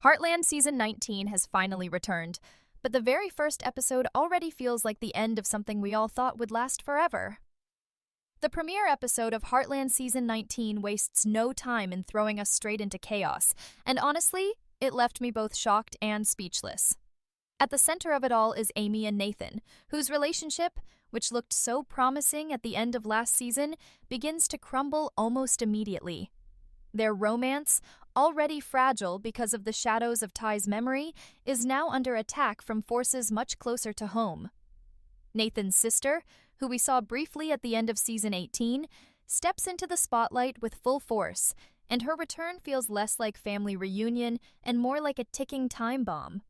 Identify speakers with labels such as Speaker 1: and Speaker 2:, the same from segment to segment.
Speaker 1: Heartland Season 19 has finally returned, but the very first episode already feels like the end of something we all thought would last forever. The premiere episode of Heartland Season 19 wastes no time in throwing us straight into chaos, and honestly, it left me both shocked and speechless. At the center of it all is Amy and Nathan, whose relationship, which looked so promising at the end of last season, begins to crumble almost immediately. Their romance, already fragile because of the shadows of Ty's memory, is now under attack from forces much closer to home. Nathan's sister, who we saw briefly at the end of Season 18, steps into the spotlight with full force, and her return feels less like family reunion and more like a ticking time bomb.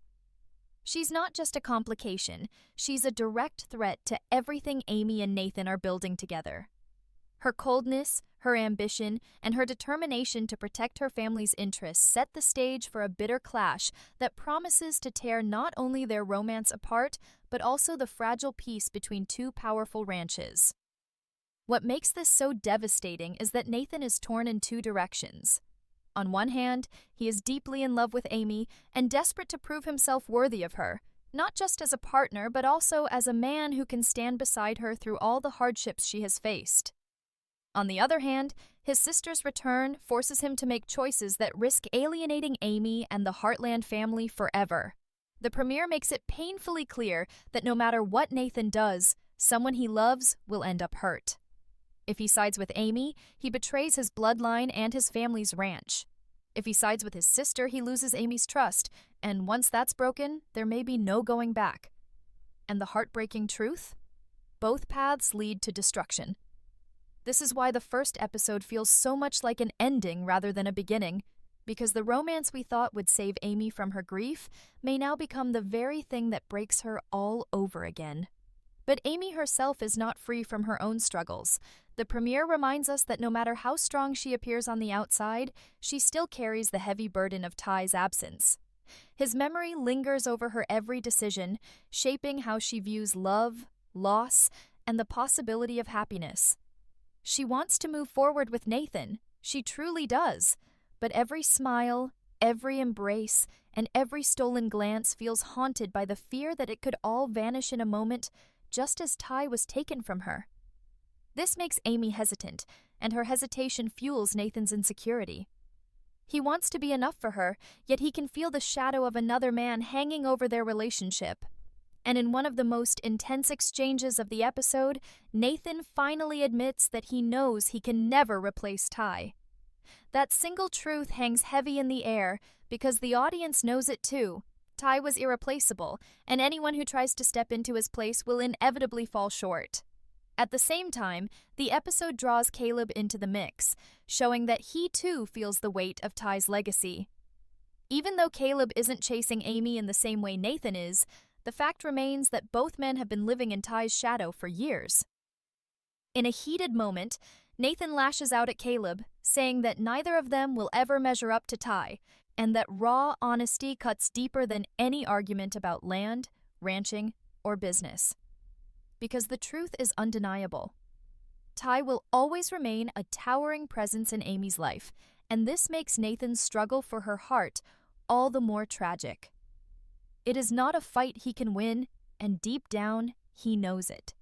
Speaker 1: She's not just a complication, she's a direct threat to everything Amy and Nathan are building together. Her coldness, her ambition, and her determination to protect her family's interests set the stage for a bitter clash that promises to tear not only their romance apart, but also the fragile peace between two powerful ranches. What makes this so devastating is that Nathan is torn in two directions. On one hand, he is deeply in love with Amy and desperate to prove himself worthy of her, not just as a partner, but also as a man who can stand beside her through all the hardships she has faced. On the other hand, his sister's return forces him to make choices that risk alienating Amy and the Heartland family forever. The premiere makes it painfully clear that no matter what Nathan does, someone he loves will end up hurt. If he sides with Amy, he betrays his bloodline and his family's ranch. If he sides with his sister, he loses Amy's trust, and once that's broken, there may be no going back. And the heartbreaking truth? Both paths lead to destruction. This is why the first episode feels so much like an ending rather than a beginning, because the romance we thought would save Amy from her grief may now become the very thing that breaks her all over again. But Amy herself is not free from her own struggles. The premiere reminds us that no matter how strong she appears on the outside, she still carries the heavy burden of Ty's absence. His memory lingers over her every decision, shaping how she views love, loss, and the possibility of happiness. She wants to move forward with Nathan, she truly does, but every smile, every embrace, and every stolen glance feels haunted by the fear that it could all vanish in a moment, just as Ty was taken from her. This makes Amy hesitant, and her hesitation fuels Nathan's insecurity. He wants to be enough for her, yet he can feel the shadow of another man hanging over their relationship. And in one of the most intense exchanges of the episode, Nathan finally admits that he knows he can never replace Ty. That single truth hangs heavy in the air because the audience knows it too. Ty was irreplaceable, and anyone who tries to step into his place will inevitably fall short. At the same time, the episode draws Caleb into the mix, showing that he too feels the weight of Ty's legacy. Even though Caleb isn't chasing Amy in the same way Nathan is, the fact remains that both men have been living in Ty's shadow for years. In a heated moment, Nathan lashes out at Caleb, saying that neither of them will ever measure up to Ty, and that raw honesty cuts deeper than any argument about land, ranching, or business. Because the truth is undeniable. Ty will always remain a towering presence in Amy's life, and this makes Nathan's struggle for her heart all the more tragic. It is not a fight he can win, and deep down, he knows it.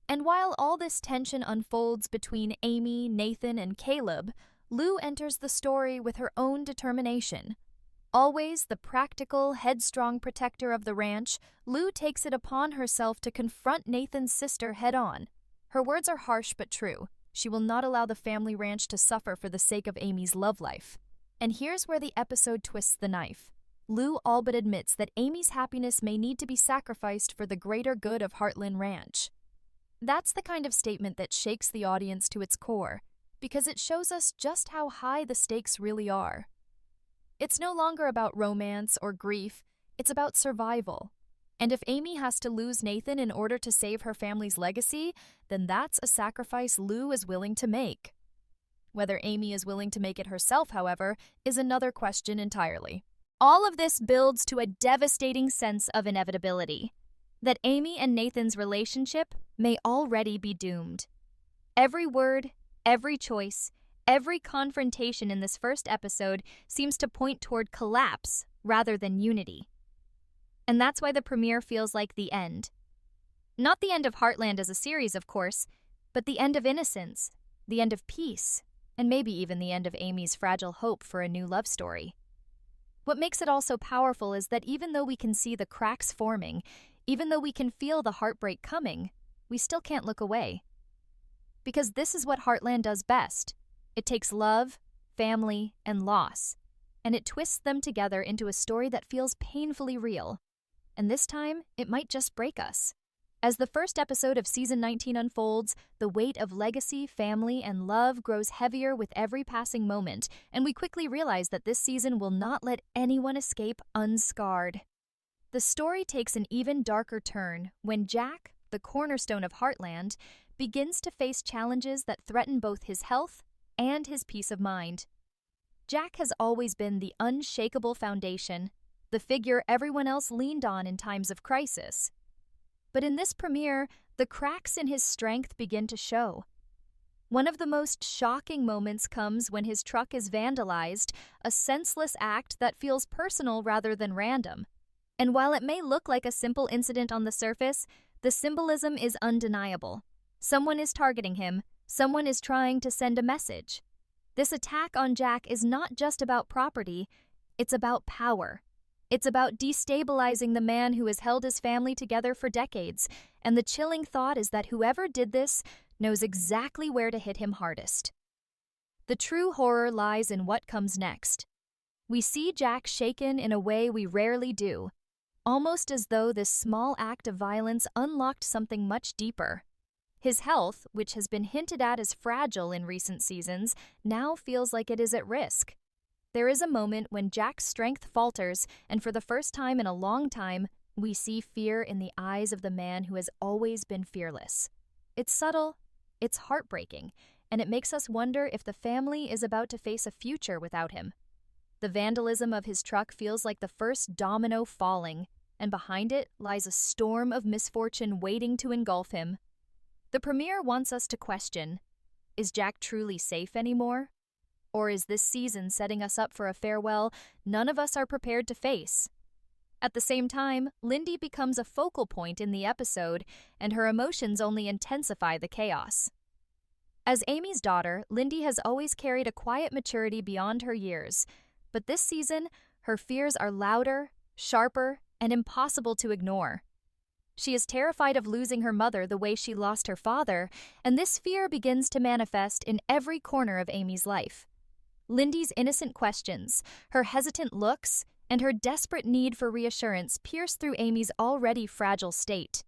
Speaker 1: And while all this tension unfolds between Amy, Nathan, and Caleb, Lou enters the story with her own determination. Always the practical, headstrong protector of the ranch, Lou takes it upon herself to confront Nathan's sister head-on. Her words are harsh but true. She will not allow the family ranch to suffer for the sake of Amy's love life. And here's where the episode twists the knife. Lou all but admits that Amy's happiness may need to be sacrificed for the greater good of Heartland Ranch. That's the kind of statement that shakes the audience to its core, because it shows us just how high the stakes really are. It's no longer about romance or grief, it's about survival. And if Amy has to lose Nathan in order to save her family's legacy, then that's a sacrifice Lou is willing to make. Whether Amy is willing to make it herself, however, is another question entirely. All of this builds to a devastating sense of inevitability, that Amy and Nathan's relationship may already be doomed. Every word, every choice, Every confrontation in this first episode seems to point toward collapse rather than unity. And that's why the premiere feels like the end. Not the end of Heartland as a series, of course, but the end of innocence, the end of peace, and maybe even the end of Amy's fragile hope for a new love story. What makes it all so powerful is that even though we can see the cracks forming, even though we can feel the heartbreak coming, we still can't look away. Because this is what Heartland does best. It takes love, family, and loss, and it twists them together into a story that feels painfully real. And this time, it might just break us. As the first episode of Season 19 unfolds, the weight of legacy, family, and love grows heavier with every passing moment, and we quickly realize that this season will not let anyone escape unscarred. The story takes an even darker turn when Jack, the cornerstone of Heartland, begins to face challenges that threaten both his health and his peace of mind. Jack has always been the unshakable foundation, the figure everyone else leaned on in times of crisis. But in this premiere, the cracks in his strength begin to show. One of the most shocking moments comes when his truck is vandalized, a senseless act that feels personal rather than random. And while it may look like a simple incident on the surface, the symbolism is undeniable. Someone is targeting him, someone is trying to send a message. This attack on Jack is not just about property, it's about power. It's about destabilizing the man who has held his family together for decades, and the chilling thought is that whoever did this knows exactly where to hit him hardest. The true horror lies in what comes next. We see Jack shaken in a way we rarely do, almost as though this small act of violence unlocked something much deeper. His health, which has been hinted at as fragile in recent seasons, now feels like it is at risk. There is a moment when Jack's strength falters, and for the first time in a long time, we see fear in the eyes of the man who has always been fearless. It's subtle, it's heartbreaking, and it makes us wonder if the family is about to face a future without him. The vandalism of his truck feels like the first domino falling, and behind it lies a storm of misfortune waiting to engulf him. The premiere wants us to question, is Jack truly safe anymore? Or is this season setting us up for a farewell none of us are prepared to face? At the same time, Lindy becomes a focal point in the episode, and her emotions only intensify the chaos. As Amy's daughter, Lindy has always carried a quiet maturity beyond her years, but this season, her fears are louder, sharper, and impossible to ignore. She is terrified of losing her mother the way she lost her father, and this fear begins to manifest in every corner of Amy's life. Lindy's innocent questions, her hesitant looks, and her desperate need for reassurance pierce through Amy's already fragile state.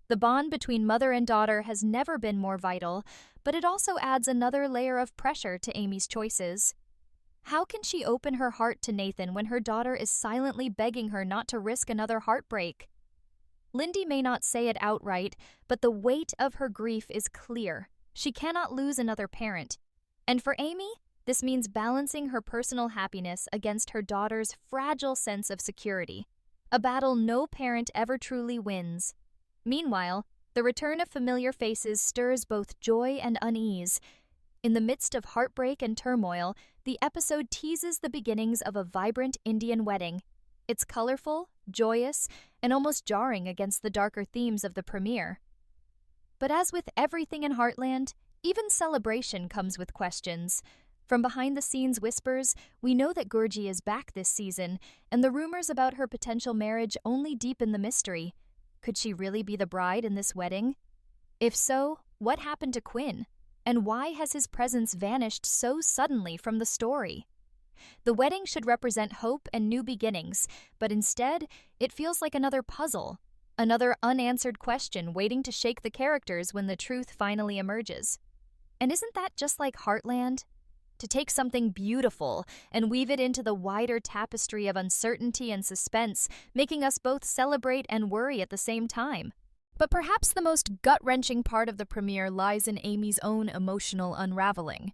Speaker 1: The bond between mother and daughter has never been more vital, but it also adds another layer of pressure to Amy's choices. How can she open her heart to Nathan when her daughter is silently begging her not to risk another heartbreak? Lindy may not say it outright, but the weight of her grief is clear. She cannot lose another parent. And for Amy, this means balancing her personal happiness against her daughter's fragile sense of security, a battle no parent ever truly wins. Meanwhile, the return of familiar faces stirs both joy and unease. In the midst of heartbreak and turmoil, the episode teases the beginnings of a vibrant Indian wedding. It's colorful, joyous, and almost jarring against the darker themes of the premiere. But as with everything in Heartland, even celebration comes with questions. From behind-the-scenes whispers, we know that Gurji is back this season, and the rumors about her potential marriage only deepen the mystery. Could she really be the bride in this wedding? If so, what happened to Quinn? And why has his presence vanished so suddenly from the story? The wedding should represent hope and new beginnings, but instead, it feels like another puzzle, another unanswered question waiting to shake the characters when the truth finally emerges. And isn't that just like Heartland? To take something beautiful and weave it into the wider tapestry of uncertainty and suspense, making us both celebrate and worry at the same time. But perhaps the most gut-wrenching part of the premiere lies in Amy's own emotional unraveling.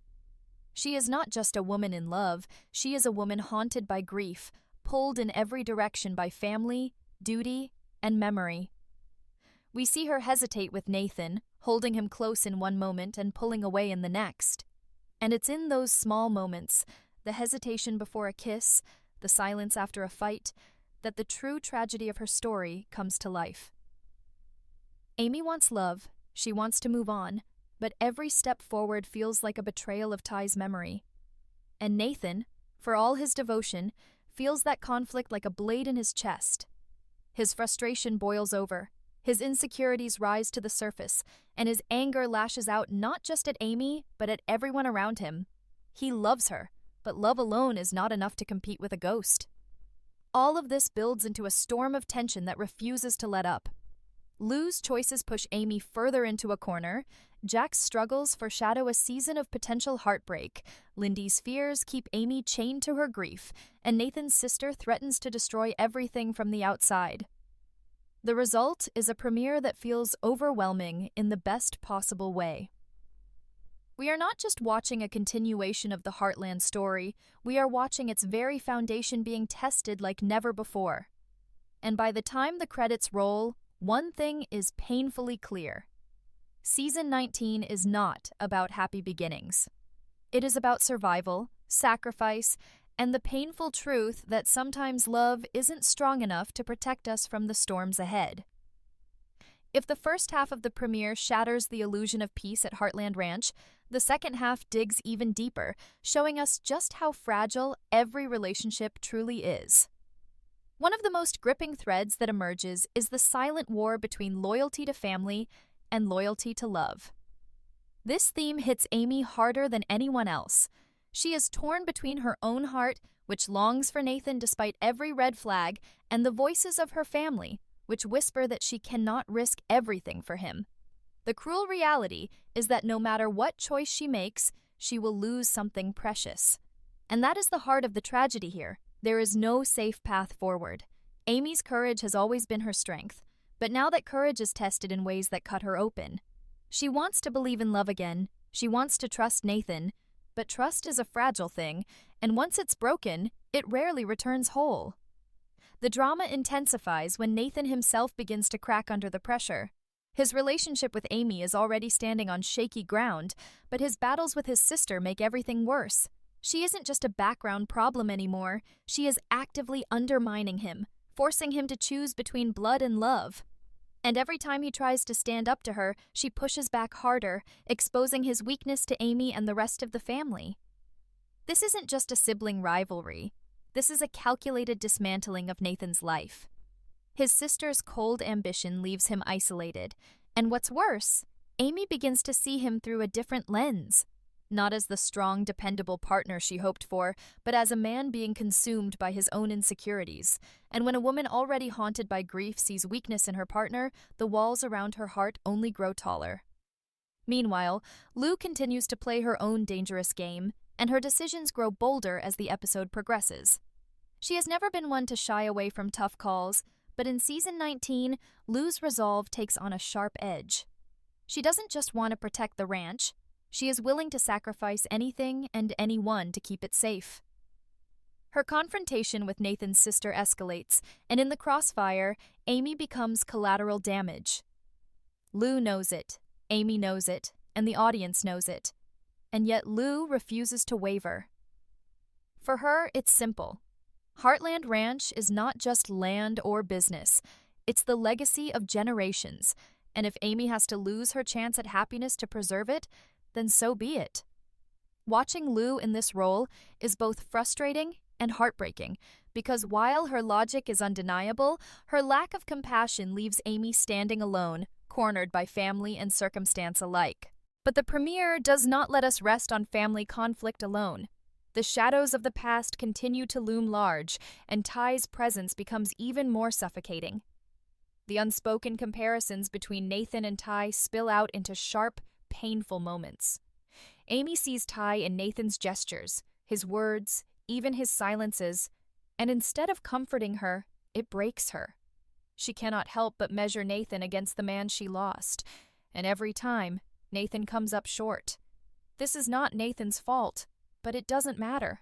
Speaker 1: She is not just a woman in love, she is a woman haunted by grief, pulled in every direction by family, duty, and memory. We see her hesitate with Nathan, holding him close in one moment and pulling away in the next. And it's in those small moments, the hesitation before a kiss, the silence after a fight, that the true tragedy of her story comes to life. Amy wants love, she wants to move on, but every step forward feels like a betrayal of Ty's memory. And Nathan, for all his devotion, feels that conflict like a blade in his chest. His frustration boils over, his insecurities rise to the surface, and his anger lashes out not just at Amy, but at everyone around him. He loves her, but love alone is not enough to compete with a ghost. All of this builds into a storm of tension that refuses to let up. Lou's choices push Amy further into a corner, Jack's struggles foreshadow a season of potential heartbreak, Lindy's fears keep Amy chained to her grief, and Nathan's sister threatens to destroy everything from the outside. The result is a premiere that feels overwhelming in the best possible way. We are not just watching a continuation of the Heartland story, we are watching its very foundation being tested like never before. And by the time the credits roll, one thing is painfully clear. Season 19 is not about happy beginnings. It is about survival, sacrifice, and the painful truth that sometimes love isn't strong enough to protect us from the storms ahead. If the first half of the premiere shatters the illusion of peace at Heartland Ranch, the second half digs even deeper, showing us just how fragile every relationship truly is. One of the most gripping threads that emerges is the silent war between loyalty to family and loyalty to love. This theme hits Amy harder than anyone else. She is torn between her own heart, which longs for Nathan despite every red flag, and the voices of her family, which whisper that she cannot risk everything for him. The cruel reality is that no matter what choice she makes, she will lose something precious. And that is the heart of the tragedy here. There is no safe path forward. Amy's courage has always been her strength, but now that courage is tested in ways that cut her open. She wants to believe in love again, she wants to trust Nathan, but trust is a fragile thing, and once it's broken, it rarely returns whole. The drama intensifies when Nathan himself begins to crack under the pressure. His relationship with Amy is already standing on shaky ground, but his battles with his sister make everything worse. She isn't just a background problem anymore, she is actively undermining him, forcing him to choose between blood and love. And every time he tries to stand up to her, she pushes back harder, exposing his weakness to Amy and the rest of the family. This isn't just a sibling rivalry. This is a calculated dismantling of Nathan's life. His sister's cold ambition leaves him isolated, and what's worse, Amy begins to see him through a different lens. Not as the strong, dependable partner she hoped for, but as a man being consumed by his own insecurities. And when a woman already haunted by grief sees weakness in her partner, the walls around her heart only grow taller. Meanwhile, Lou continues to play her own dangerous game, and her decisions grow bolder as the episode progresses. She has never been one to shy away from tough calls, but in Season 19, Lou's resolve takes on a sharp edge. She doesn't just want to protect the ranch, she is willing to sacrifice anything and anyone to keep it safe. Her confrontation with Nathan's sister escalates, and in the crossfire, Amy becomes collateral damage. Lou knows it, Amy knows it, and the audience knows it. And yet Lou refuses to waver. For her, it's simple. Heartland Ranch is not just land or business. It's the legacy of generations, and if Amy has to lose her chance at happiness to preserve it, then so be it. Watching Lou in this role is both frustrating and heartbreaking, because while her logic is undeniable, her lack of compassion leaves Amy standing alone, cornered by family and circumstance alike. But the premiere does not let us rest on family conflict alone. The shadows of the past continue to loom large, and Ty's presence becomes even more suffocating. The unspoken comparisons between Nathan and Ty spill out into sharp, painful moments. Amy sees Ty in Nathan's gestures, his words, even his silences, and instead of comforting her, it breaks her. She cannot help but measure Nathan against the man she lost, and every time, Nathan comes up short. This is not Nathan's fault, but it doesn't matter.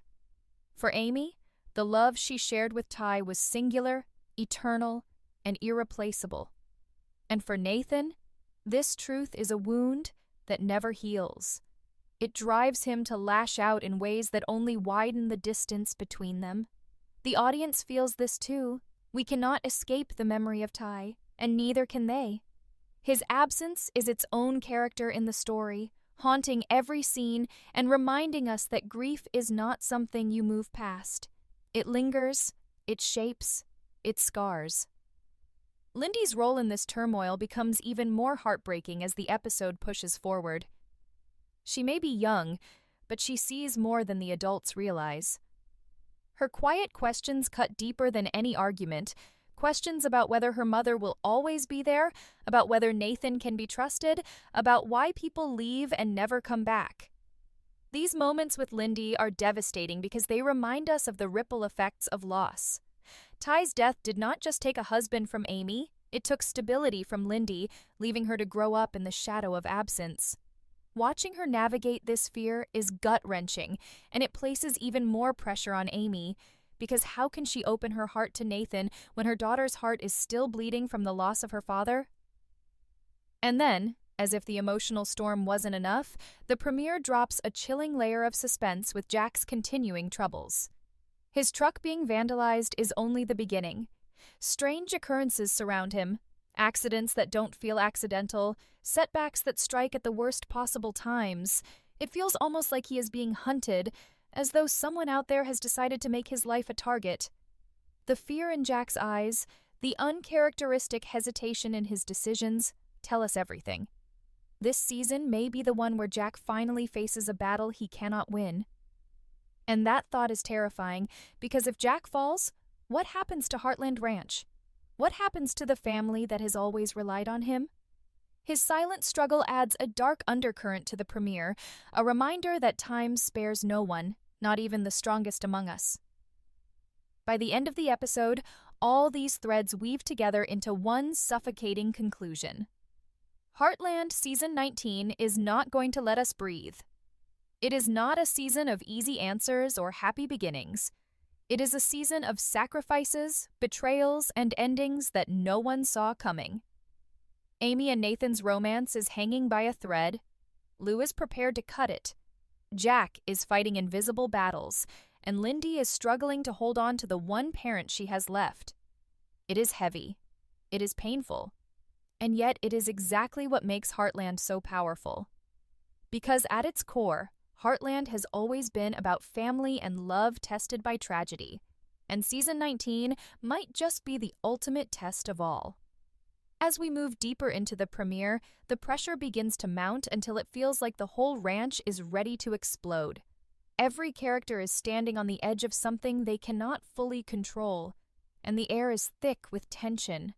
Speaker 1: For Amy, the love she shared with Ty was singular, eternal, and irreplaceable. And for Nathan, this truth is a wound that never heals. It drives him to lash out in ways that only widen the distance between them. The audience feels this too. We cannot escape the memory of Ty, and neither can they. His absence is its own character in the story, haunting every scene and reminding us that grief is not something you move past. It lingers, it shapes, it scars. Lindy's role in this turmoil becomes even more heartbreaking as the episode pushes forward. She may be young, but she sees more than the adults realize. Her quiet questions cut deeper than any argument, questions about whether her mother will always be there, about whether Nathan can be trusted, about why people leave and never come back. These moments with Lindy are devastating because they remind us of the ripple effects of loss. Ty's death did not just take a husband from Amy, it took stability from Lindy, leaving her to grow up in the shadow of absence. Watching her navigate this fear is gut-wrenching, and it places even more pressure on Amy, because how can she open her heart to Nathan when her daughter's heart is still bleeding from the loss of her father? And then, as if the emotional storm wasn't enough, the premiere drops a chilling layer of suspense with Jack's continuing troubles. His truck being vandalized is only the beginning. Strange occurrences surround him, accidents that don't feel accidental, setbacks that strike at the worst possible times. It feels almost like he is being hunted, as though someone out there has decided to make his life a target. The fear in Jack's eyes, the uncharacteristic hesitation in his decisions, tell us everything. This season may be the one where Jack finally faces a battle he cannot win. And that thought is terrifying, because if Jack falls, what happens to Heartland Ranch? What happens to the family that has always relied on him? His silent struggle adds a dark undercurrent to the premiere, a reminder that time spares no one, not even the strongest among us. By the end of the episode, all these threads weave together into one suffocating conclusion. Heartland Season 19 is not going to let us breathe. It is not a season of easy answers or happy beginnings. It is a season of sacrifices, betrayals, and endings that no one saw coming. Amy and Nathan's romance is hanging by a thread. Lou is prepared to cut it. Jack is fighting invisible battles, and Lindy is struggling to hold on to the one parent she has left. It is heavy. It is painful. And yet it is exactly what makes Heartland so powerful. Because at its core, Heartland has always been about family and love tested by tragedy, and Season 19 might just be the ultimate test of all. As we move deeper into the premiere, the pressure begins to mount until it feels like the whole ranch is ready to explode. Every character is standing on the edge of something they cannot fully control, and the air is thick with tension.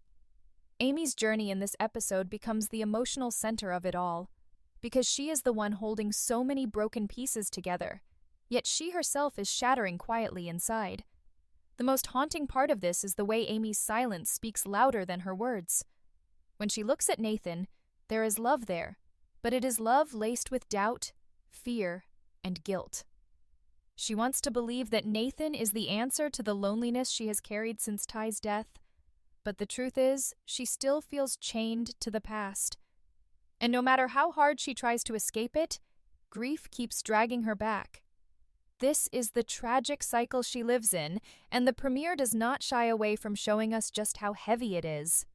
Speaker 1: Amy's journey in this episode becomes the emotional center of it all, because she is the one holding so many broken pieces together, yet she herself is shattering quietly inside. The most haunting part of this is the way Amy's silence speaks louder than her words. When she looks at Nathan, there is love there, but it is love laced with doubt, fear, and guilt. She wants to believe that Nathan is the answer to the loneliness she has carried since Ty's death, but the truth is, she still feels chained to the past. And no matter how hard she tries to escape it, grief keeps dragging her back. This is the tragic cycle she lives in, and the premiere does not shy away from showing us just how heavy it is.